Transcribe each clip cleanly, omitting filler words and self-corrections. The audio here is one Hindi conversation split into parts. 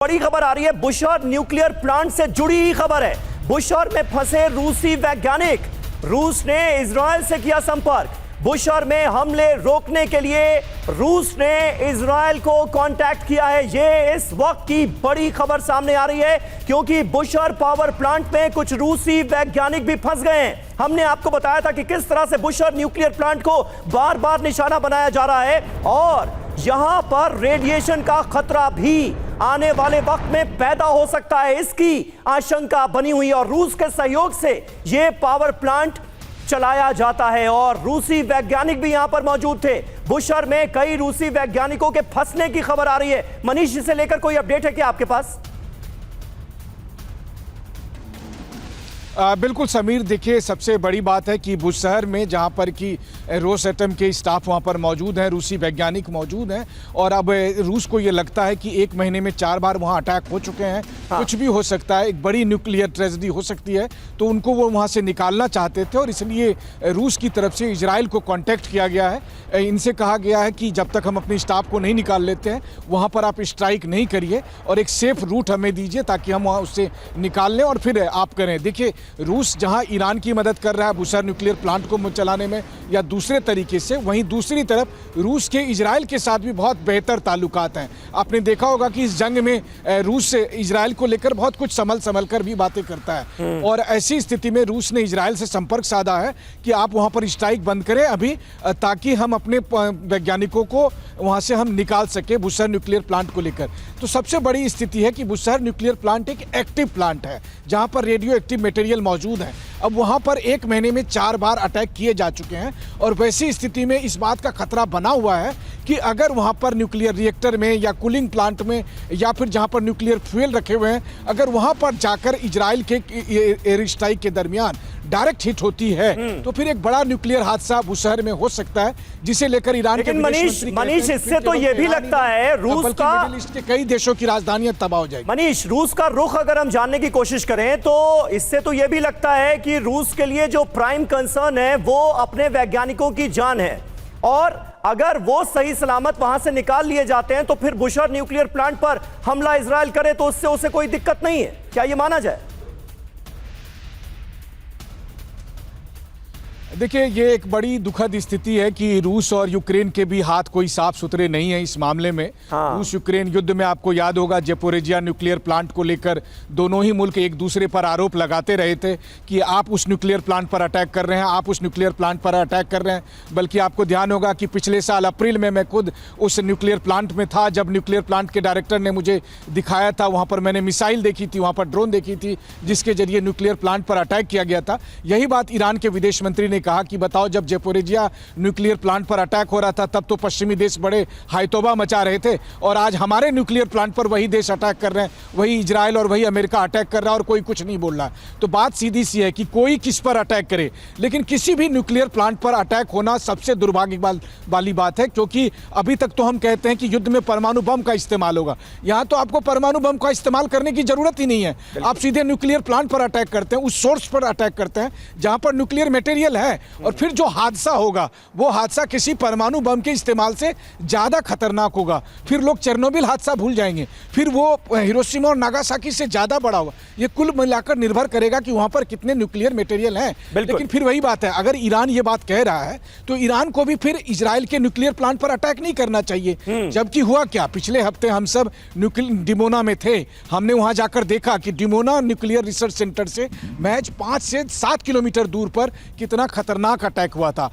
बड़ी खबर आ रही है, बुशहर न्यूक्लियर प्लांट से जुड़ी ही खबर है। बुशहर में फंसे रूसी वैज्ञानिक, रूस ने इजरायल से किया संपर्क। बुशहर में हमले रोकने के लिए रूस ने इजरायल को कांटेक्ट किया है। ये इस वक्त की बड़ी खबर सामने आ रही है क्योंकि बुशहर पावर प्लांट में कुछ रूसी वैज्ञानिक भी फंस गए हैं। हमने आपको बताया था कि किस तरह से बुशहर न्यूक्लियर प्लांट को बार बार निशाना बनाया जा रहा है और यहां पर रेडिएशन का खतरा भी आने वाले वक्त में पैदा हो सकता है, इसकी आशंका बनी हुई है और रूस के सहयोग से यह पावर प्लांट चलाया जाता है और रूसी वैज्ञानिक भी यहां पर मौजूद थे। बुशहर में कई रूसी वैज्ञानिकों के फंसने की खबर आ रही है। मनीष, इसे लेकर कोई अपडेट है क्या आपके पास? बिल्कुल समीर, देखिए सबसे बड़ी बात है कि बुशहर में जहां पर कि रोसएटम के स्टाफ वहां पर मौजूद हैं, रूसी वैज्ञानिक मौजूद हैं और अब रूस को ये लगता है कि एक महीने में 4 बार वहां अटैक हो चुके हैं। हाँ। कुछ भी हो सकता है, एक बड़ी न्यूक्लियर ट्रेजेडी हो सकती है, तो उनको वो वहां से निकालना चाहते थे और इसलिए रूस की तरफ से इजराइल को कॉन्टैक्ट किया गया है। इनसे कहा गया है कि जब तक हम अपने स्टाफ को नहीं निकाल लेते हैं वहाँ पर आप स्ट्राइक नहीं करिए और एक सेफ रूट हमें दीजिए ताकि हम वहाँ उससे निकाल लें और फिर आप करें। देखिए रूस जहां ईरान की मदद कर रहा है बुशहर न्यूक्लियर प्लांट को चलाने में या दूसरे तरीके से, वहीं दूसरी तरफ रूस के इजराइल के साथ भी बहुत बेहतर ताल्लुकात हैं। आपने देखा होगा कि इस जंग में रूस इजराइल को लेकर बहुत कुछ संभल कर भी बातें करता है और ऐसी स्थिति में रूस ने इजराइल से संपर्क साधा है कि आप वहां पर स्ट्राइक बंद करें अभी, ताकि हम अपने वैज्ञानिकों को वहां से हम निकाल सके बुशहर न्यूक्लियर प्लांट को लेकर। तो सबसे बड़ी स्थिति है कि बुशहर न्यूक्लियर प्लांट एक एक्टिव प्लांट है जहां पर रेडियो एक्टिव मटेरियल मौजूद है। अब वहां पर एक महीने में 4 बार अटैक किए जा चुके हैं और वैसी स्थिति में इस बात का खतरा बना हुआ है कि अगर वहां पर न्यूक्लियर रिएक्टर में या कूलिंग प्लांट में या फिर जहां पर न्यूक्लियर फ्यूल रखे हुए हैं, अगर वहां पर जाकर इजराइल के एयर स्ट्राइक के दरमियान डायरेक्ट हिट होती है तो फिर एक बड़ा न्यूक्लियर हादसा बुशहर में हो सकता है, जिसे लेकर ईरान के मनीष इससे तो ये भी लगता है रूस का, मिडिल ईस्ट के कई देशों की राजधानियां तबाह हो जाएगी। मनीष, रूस का रुख अगर हम जानने की कोशिश करें तो इससे तो ये भी लगता है कि रूस के लिए जो प्राइम कंसर्न है वो अपने वैज्ञानिकों की जान है और अगर वो सही सलामत वहां से निकाल लिए जाते हैं तो फिर बुशहर न्यूक्लियर प्लांट पर हमला इजराइल करे तो उससे उसे कोई दिक्कत नहीं है, क्या ये माना जाए? देखिए ये एक बड़ी दुखद स्थिति है कि रूस और यूक्रेन के भी हाथ कोई साफ सुथरे नहीं है इस मामले में। हाँ। रूस यूक्रेन युद्ध में आपको याद होगा ज़पोरिजिया न्यूक्लियर प्लांट को लेकर दोनों ही मुल्क एक दूसरे पर आरोप लगाते रहे थे कि आप उस न्यूक्लियर प्लांट पर अटैक कर रहे हैं, आप उस न्यूक्लियर प्लांट पर अटैक कर रहे हैं। बल्कि आपको ध्यान होगा कि पिछले साल अप्रैल में मैं खुद उस न्यूक्लियर प्लांट में था जब न्यूक्लियर प्लांट के डायरेक्टर ने मुझे दिखाया था, वहाँ पर मैंने मिसाइल देखी थी, वहाँ पर ड्रोन देखी थी जिसके जरिए न्यूक्लियर प्लांट पर अटैक किया गया था। यही बात ईरान के विदेश मंत्री ने कहा कि बताओ जब ज़पोरिजिया न्यूक्लियर प्लांट पर अटैक हो रहा था तब तो पश्चिमी देश बड़े हायतौबा मचा रहे थे और आज हमारे न्यूक्लियर प्लांट पर वही देश अटैक कर रहे हैं, वही इजराइल और वही अमेरिका अटैक कर रहा है और कोई कुछ नहीं बोल रहा। तो बात सीधी सी है कि कोई किस पर अटैक करे, लेकिन किसी भी न्यूक्लियर प्लांट पर अटैक होना सबसे दुर्भाग्य वाली बात है क्योंकि अभी तक तो हम कहते हैं कि युद्ध में परमाणु बम का इस्तेमाल होगा। यहाँ तो आपको परमाणु बम का इस्तेमाल करने की जरूरत ही नहीं है, आप सीधे न्यूक्लियर प्लांट पर अटैक करते हैं, उस सोर्स पर अटैक करते हैं जहां पर न्यूक्लियर मटेरियल है और फिर जो हादसा होगा वो हादसा किसी परमाणु बम के इस्तेमाल से ज्यादा खतरनाक होगा। फिर लोग चेरनोबिल हादसा भूल जाएंगे, फिर वो हिरोशिमा और नागासाकी से ज्यादा बड़ा होगा। ये कुल मिलाकर निर्भर करेगा कि वहां पर कितने न्यूक्लियर मटेरियल हैं। लेकिन फिर वही बात है, अगर ईरान ये बात कह रहा है तो ईरान को भी फिर इजराइल के न्यूक्लियर प्लांट पर अटैक नहीं करना चाहिए। जबकि हुआ क्या, पिछले हफ्ते हम सब डिमोना में थे, हमने वहां जाकर देखा कि डिमोना न्यूक्लियर रिसर्च सेंटर से महज 5 से 7 किलोमीटर दूर पर कितना खतरनाक अटैक हुआ था।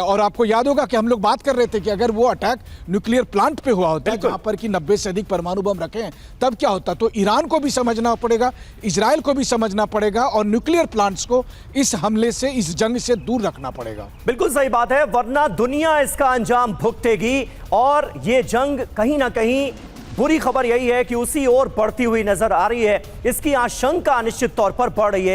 और आपको याद होगा कि हम लोग बात कर रहे थे कि अगर वो अटैक न्यूक्लियर प्लांट पे हुआ होता जहां पर कि 90 से अधिक परमाणु बम रखे हैं तब क्या होता। तो ईरान को भी समझना पड़ेगा, इजराइल को भी समझना पड़ेगा और न्यूक्लियर प्लांट्स को इस हमले से, इस जंग से दूर रखना पड़ेगा। बिल्कुल सही बात है, वरना दुनिया इसका अंजाम भुगतेगी और ये जंग कहीं ना कहीं, बुरी खबर यही है कि उसी ओर बढ़ती हुई नजर आ रही है। इसकी आशंका निश्चित तौर पर बढ़ रही है।